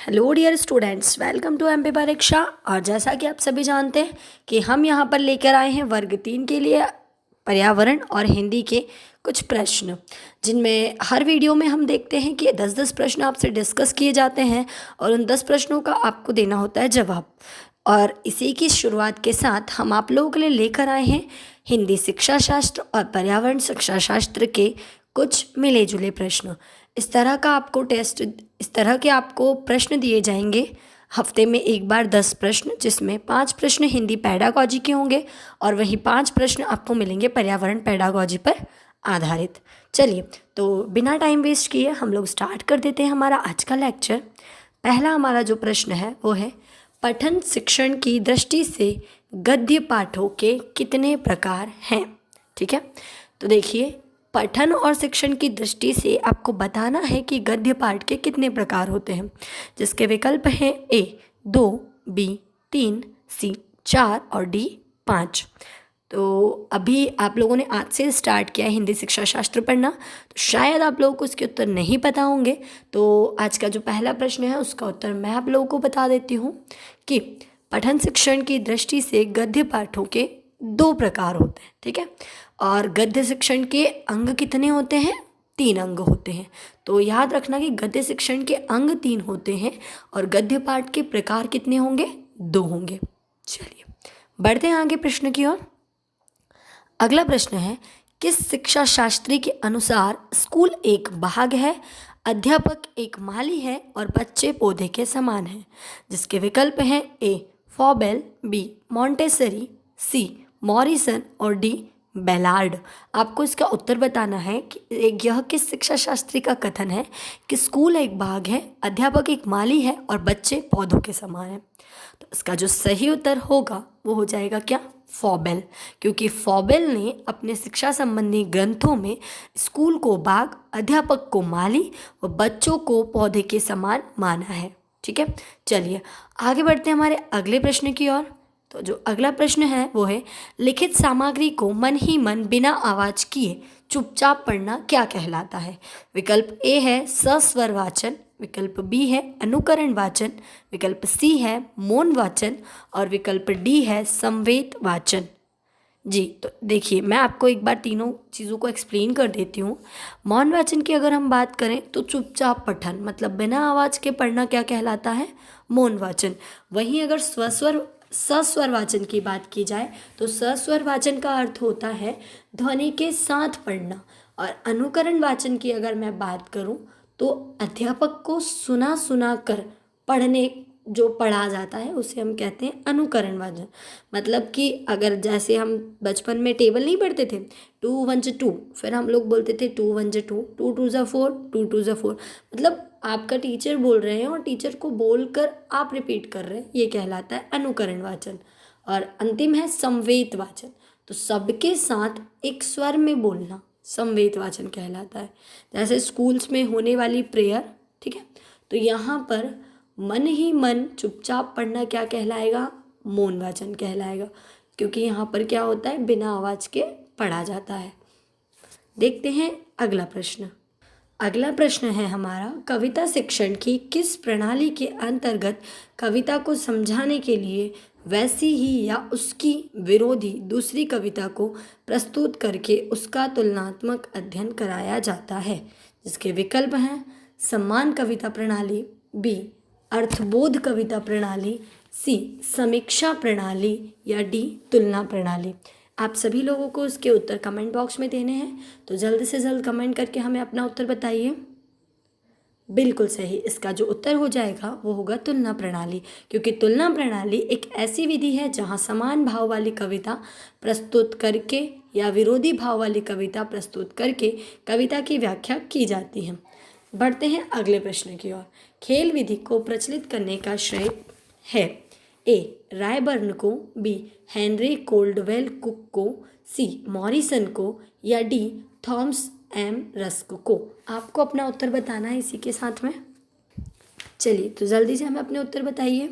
Hello dear students, welcome to MP परीक्षा। और जैसा कि आप सभी जानते हैं कि हम यहाँ पर लेकर आए हैं वर्ग 3 के लिए पर्यावरण और हिंदी के कुछ प्रश्न, जिनमें हर वीडियो में हम देखते हैं कि 10-10 प्रश्न आपसे डिस्कस किए जाते हैं और उन 10 प्रश्नों का आपको देना होता है जवाब। और इसी की शुरुआत के साथ हम आप लोगों के लिए लेकर आए हैं हिंदी शिक्षा शास्त्र और पर्यावरण शिक्षा शास्त्र के कुछ मिले जुले प्रश्न। इस तरह के आपको प्रश्न दिए जाएंगे हफ्ते में एक बार 10 प्रश्न, जिसमें 5 प्रश्न हिंदी पेडागॉजी के होंगे और वहीं 5 प्रश्न आपको मिलेंगे पर्यावरण पेडागॉजी पर आधारित। चलिए, तो बिना टाइम वेस्ट किए हम लोग स्टार्ट कर देते हैं हमारा आज का लेक्चर। पहला हमारा जो प्रश्न है वो है, पठन शिक्षण की दृष्टि से गद्य पाठों के कितने प्रकार हैं। ठीक है, तो देखिए, पठन और शिक्षण की दृष्टि से आपको बताना है कि गद्य पाठ के कितने प्रकार होते हैं, जिसके विकल्प हैं ए 2, बी 3, सी 4 और डी 5। तो अभी आप लोगों ने आज से स्टार्ट किया है हिंदी शिक्षा शास्त्र पढ़ना, तो शायद आप लोगों को इसके उत्तर नहीं पता होंगे। तो आज का जो पहला प्रश्न है उसका उत्तर मैं आप लोगों को बता देती हूँ कि पठन शिक्षण की दृष्टि से गद्य पाठों के 2 प्रकार होते हैं। ठीक है, और गद्य शिक्षण के अंग कितने होते हैं? 3 अंग होते हैं। तो याद रखना कि गद्य शिक्षण के अंग 3 होते हैं और गद्य पाठ के प्रकार कितने होंगे? 2 होंगे। चलिए, बढ़ते हैं आगे प्रश्न की ओर। अगला प्रश्न है, किस शिक्षा शास्त्री के अनुसार स्कूल एक बाग है, अध्यापक एक माली है और बच्चे पौधे के समान हैं, जिसके विकल्प हैं ए फॉबेल, बी मॉन्टेसरी, सी मॉरिसन और डी बेलार्ड। आपको इसका उत्तर बताना है कि यह किस शिक्षा शास्त्री का कथन है कि स्कूल एक बाग है, अध्यापक एक माली है और बच्चे पौधों के समान हैं। तो इसका जो सही उत्तर होगा वो हो जाएगा क्या? फॉबेल, क्योंकि फॉबेल ने अपने शिक्षा संबंधी ग्रंथों में स्कूल को बाग, अध्यापक को माली व बच्चों को पौधे के समान माना है। ठीक है, चलिए आगे बढ़ते हैं हमारे अगले प्रश्न की ओर। तो जो अगला प्रश्न है वो है, लिखित सामग्री को मन ही मन बिना आवाज़ किए चुपचाप पढ़ना क्या कहलाता है। विकल्प ए है सस्वर वाचन, विकल्प बी है अनुकरण वाचन, विकल्प सी है मौन वाचन और विकल्प डी है संवेद वाचन। जी, तो देखिए, मैं आपको एक बार तीनों चीज़ों को एक्सप्लेन कर देती हूँ। मौन वाचन की अगर हम बात करें तो चुपचाप पठन, मतलब बिना आवाज़ के पढ़ना क्या कहलाता है? मौन वाचन। वहीं अगर सस्वर वाचन की बात की जाए तो सस्वर वाचन का अर्थ होता है ध्वनि के साथ पढ़ना। और अनुकरण वाचन की अगर मैं बात करूं तो अध्यापक को सुना सुना कर पढ़ने जो पढ़ा जाता है उसे हम कहते हैं अनुकरण वाचन। मतलब कि अगर जैसे हम बचपन में टेबल नहीं पढ़ते थे, 2 1 2, फिर हम लोग बोलते थे 2 1 2, 2 2 4, 2 2 4, मतलब आपका टीचर बोल रहे हैं और टीचर को बोलकर आप रिपीट कर रहे हैं, ये कहलाता है अनुकरण वाचन। और अंतिम है संवेद वाचन, तो सबके साथ एक स्वर में बोलना संवेद वाचन कहलाता है। जैसे स्कूल्स में होने वाली प्रेयर, ठीक है, तो यहाँ पर मन ही मन चुपचाप पढ़ना क्या कहलाएगा? मौन वाचन कहलाएगा, क्योंकि यहाँ पर क्या होता है, बिना आवाज़ के पढ़ा जाता है। देखते हैं अगला प्रश्न। अगला प्रश्न है हमारा, कविता शिक्षण की किस प्रणाली के अंतर्गत कविता को समझाने के लिए वैसी ही या उसकी विरोधी दूसरी कविता को प्रस्तुत करके उसका तुलनात्मक अध्ययन कराया जाता है, जिसके विकल्प हैं सम्मान कविता प्रणाली, बी अर्थबोध कविता प्रणाली, सी समीक्षा प्रणाली या डी तुलना प्रणाली। आप सभी लोगों को इसके उत्तर कमेंट बॉक्स में देने हैं, तो जल्द से जल्द कमेंट करके हमें अपना उत्तर बताइए। बिल्कुल सही, इसका जो उत्तर हो जाएगा वो होगा तुलना प्रणाली, क्योंकि तुलना प्रणाली एक ऐसी विधि है जहाँ समान भाव वाली कविता प्रस्तुत करके या विरोधी भाव वाली कविता प्रस्तुत करके कविता की व्याख्या की जाती है। बढ़ते हैं अगले प्रश्न की ओर। खेल विधि को प्रचलित करने का श्रेय है ए रायबर्न को, बी हेनरी कोल्डवेल कुक को, सी मॉरिसन को या डी थॉमस एम रस्क को। आपको अपना उत्तर बताना है इसी के साथ में। चलिए, तो जल्दी से हमें अपने उत्तर बताइए।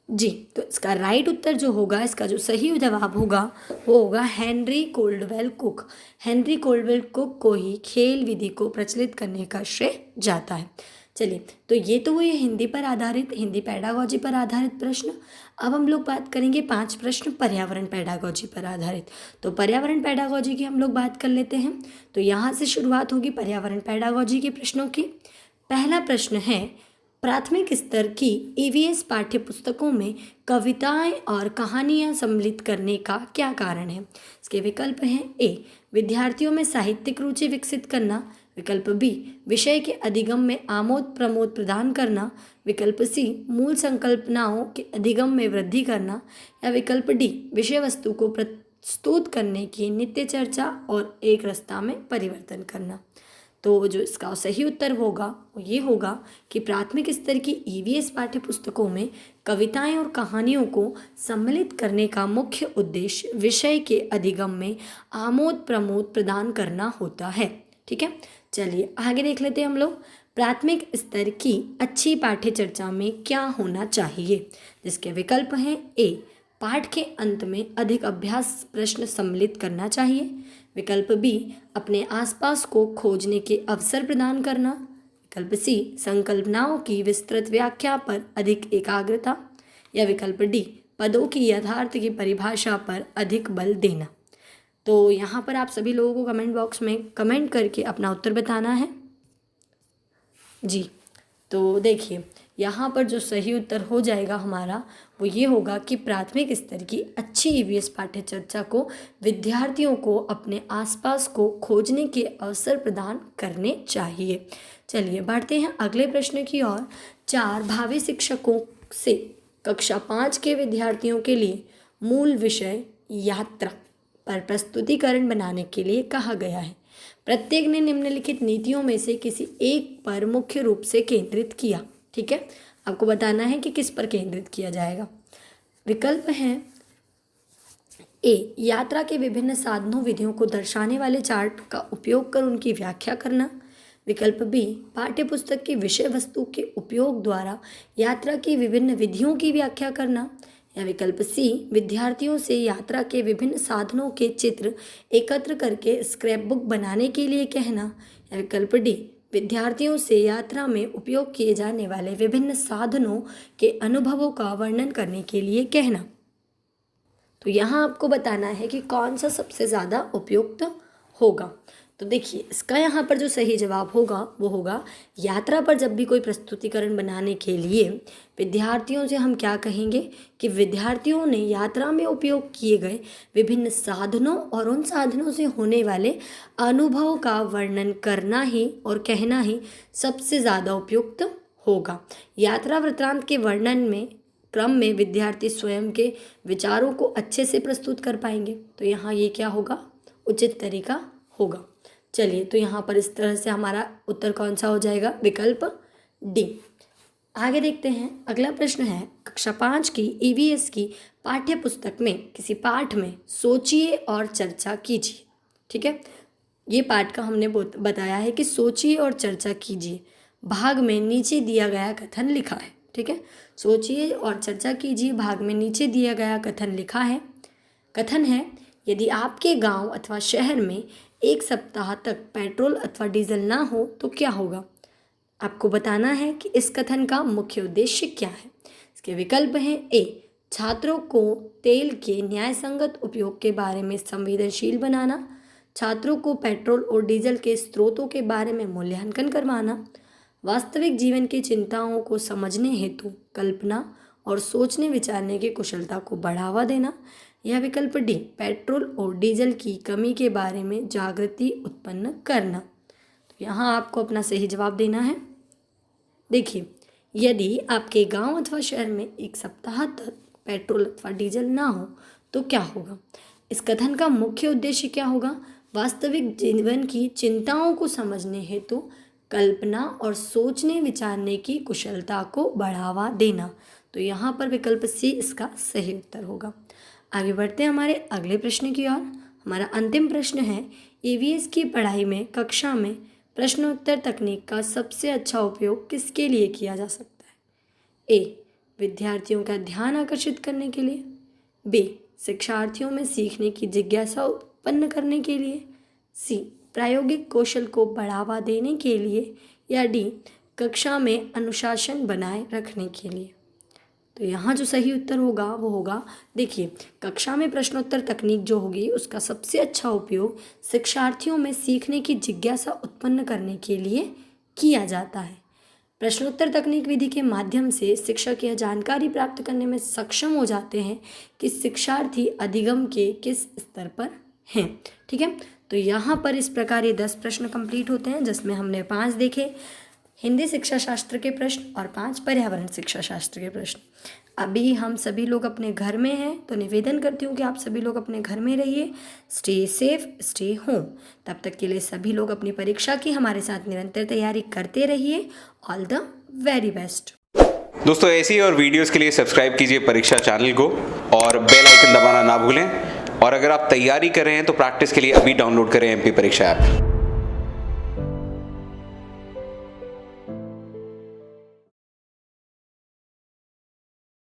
जी, तो इसका राइट उत्तर जो होगा, इसका जो सही जवाब होगा वो होगा Henry Caldwell cook. Henry Caldwell cook को ही खेल विधि को प्रचलित करने का श्रेय जाता है। चलिए, तो ये तो हुई हिंदी पर आधारित, हिंदी पेडागॉजी पर आधारित प्रश्न। अब हम लोग बात करेंगे 5 प्रश्न पर्यावरण पेडागॉजी पर आधारित। तो पर्यावरण पेडागॉजी की हम लोग बात कर लेते हैं। तो यहाँ से शुरुआत होगी पर्यावरण पेडागॉजी के प्रश्नों की। पहला प्रश्न है, प्राथमिक स्तर की ईवीएस पाठ्य पुस्तकों में कविताएं और कहानियां सम्मिलित करने का क्या कारण है? इसके विकल्प हैं: ए, विद्यार्थियों में साहित्यिक रुचि विकसित करना। विकल्प बी, विषय के अधिगम में आमोद प्रमोद प्रदान करना। विकल्प सी, मूल संकल्पनाओं के अधिगम में वृद्धि करना। या विकल्प डी, विषय वस्तु को प्रस्तुत करने की नित्य चर्चा और एक रस्ता में परिवर्तन करना। तो जो इसका सही उत्तर होगा वो ये होगा कि प्राथमिक स्तर की ईवीएस पाठ्य पुस्तकों में कविताएं और कहानियों को सम्मिलित करने का मुख्य उद्देश्य विषय के अधिगम में आमोद प्रमोद प्रदान करना होता है। ठीक है, चलिए आगे देख लेते हैं हम लोग। प्राथमिक स्तर की अच्छी पाठ्य चर्चा में क्या होना चाहिए? जिसके विकल्प हैं: ए, पाठ के अंत में अधिक अभ्यास प्रश्न सम्मिलित करना चाहिए। विकल्प बी, अपने आसपास को खोजने के अवसर प्रदान करना। विकल्प सी, संकल्पनाओं की विस्तृत व्याख्या पर अधिक एकाग्रता। या विकल्प डी, पदों की यथार्थ की परिभाषा पर अधिक बल देना। तो यहाँ पर आप सभी लोगों को कमेंट बॉक्स में कमेंट करके अपना उत्तर बताना है जी। तो देखिए, यहाँ पर जो सही उत्तर हो जाएगा हमारा वो ये होगा कि प्राथमिक स्तर की अच्छी ईवीएस पाठ्य चर्चा को विद्यार्थियों को अपने आसपास को खोजने के अवसर प्रदान करने चाहिए। चलिए बढ़ते हैं अगले प्रश्न की ओर। 4 भावी शिक्षकों से कक्षा 5 के विद्यार्थियों के लिए मूल विषय यात्रा पर प्रस्तुतिकरण बनाने के लिए कहा गया है। प्रत्येक ने निम्नलिखित नीतियों में से किसी एक पर मुख्य रूप से केंद्रित किया। ठीक है, आपको बताना है कि किस पर केंद्रित किया जाएगा। विकल्प हैं: ए, यात्रा के विभिन्न साधनों विधियों को दर्शाने वाले चार्ट का उपयोग कर उनकी व्याख्या करना। विकल्प बी, पाठ्य पुस्तक की विषय वस्तु के उपयोग द्वारा यात्रा की विभिन्न विधियों की व्याख्या करना। या विकल्प सी, विद्यार्थियों से यात्रा के विभिन्न साधनों के चित्र एकत्र करके स्क्रैप बुक बनाने के लिए कहना। या विकल्प डी, विद्यार्थियों से यात्रा में उपयोग किए जाने वाले विभिन्न साधनों के अनुभवों का वर्णन करने के लिए कहना। तो यहाँ आपको बताना है कि कौन सा सबसे ज़्यादा उपयुक्त होगा। तो देखिए, इसका यहाँ पर जो सही जवाब होगा वो होगा यात्रा पर जब भी कोई प्रस्तुतिकरण बनाने के लिए विद्यार्थियों से हम क्या कहेंगे कि विद्यार्थियों ने यात्रा में उपयोग किए गए विभिन्न साधनों और उन साधनों से होने वाले अनुभव का वर्णन करना ही और कहना ही सबसे ज़्यादा उपयुक्त होगा। यात्रा वृत्तांत के वर्णन में क्रम में विद्यार्थी स्वयं के विचारों को अच्छे से प्रस्तुत कर पाएंगे। तो यहाँ ये क्या होगा, उचित तरीका होगा। चलिए, तो यहाँ पर इस तरह से हमारा उत्तर कौन सा हो जाएगा, विकल्प डी। आगे देखते हैं, अगला प्रश्न है कक्षा 5 की ईवीएस की पाठ्य पुस्तक में किसी पाठ में सोचिए और चर्चा कीजिए। ठीक है, ये पाठ का हमने बताया है कि सोचिए और चर्चा कीजिए। भाग में नीचे दिया गया कथन लिखा है। ठीक है, सोचिए और चर्चा कीजिए, भाग में नीचे दिया गया कथन लिखा है। कथन है, यदि आपके गांव अथवा शहर में एक सप्ताह तक पेट्रोल अथवा डीजल ना हो तो क्या होगा? आपको बताना है कि इस कथन का मुख्य उद्देश्य क्या है। इसके विकल्प हैं: ए, छात्रों को तेल के न्यायसंगत उपयोग के बारे में संवेदनशील बनाना। छात्रों को पेट्रोल और डीजल के स्रोतों के बारे में मूल्यांकन करवाना। वास्तविक जीवन की चिंताओं को समझने हेतु कल्पना और सोचने विचारने की कुशलता को बढ़ावा देना। यह विकल्प डी, पेट्रोल और डीजल की कमी के बारे में जागृति उत्पन्न करना। तो यहाँ आपको अपना सही जवाब देना है। देखिए, यदि आपके गांव अथवा शहर में एक सप्ताह तक पेट्रोल अथवा डीजल ना हो तो क्या होगा? इस कथन का मुख्य उद्देश्य क्या होगा? वास्तविक जीवन की चिंताओं को समझने हेतु कल्पना और सोचने विचारने की कुशलता को बढ़ावा देना। तो यहाँ पर विकल्प सी इसका सही उत्तर होगा। आगे बढ़ते हैं हमारे अगले प्रश्न की ओर। हमारा अंतिम प्रश्न है, ईवीएस की पढ़ाई में कक्षा में प्रश्नोत्तर तकनीक का सबसे अच्छा उपयोग किसके लिए किया जा सकता है? ए, विद्यार्थियों का ध्यान आकर्षित करने के लिए। बी, शिक्षार्थियों में सीखने की जिज्ञासा उत्पन्न करने के लिए। सी, प्रायोगिक कौशल को बढ़ावा देने के लिए। या डी, कक्षा में अनुशासन बनाए रखने के लिए। तो यहाँ जो सही उत्तर होगा वो होगा, देखिए, कक्षा में प्रश्नोत्तर तकनीक जो होगी उसका सबसे अच्छा उपयोग शिक्षार्थियों में सीखने की जिज्ञासा उत्पन्न करने के लिए किया जाता है। प्रश्नोत्तर तकनीक विधि के माध्यम से शिक्षक यह जानकारी प्राप्त करने में सक्षम हो जाते हैं कि शिक्षार्थी अधिगम के किस स्तर पर हैं। ठीक है, तो यहाँ पर इस प्रकार ये 10 प्रश्न कंप्लीट होते हैं, जिसमें हमने 5 देखे हिंदी शिक्षा शास्त्र के प्रश्न और 5 पर्यावरण शिक्षा शास्त्र के प्रश्न। अभी हम सभी लोग अपने घर में हैं, तो निवेदन करती हूँ कि आप सभी लोग अपने घर में रहिए, स्टे सेफ, स्टे होम। तब तक के लिए सभी लोग अपनी परीक्षा की हमारे साथ निरंतर तैयारी करते रहिए। All the very best. दोस्तों, ऐसी और वीडियोस के लिए सब्सक्राइब कीजिए परीक्षा चैनल को और बेल आइकन दबाना ना भूलें। और अगर आप तैयारी कर रहे हैं तो प्रैक्टिस के लिए अभी डाउनलोड करें MP परीक्षा ऐप।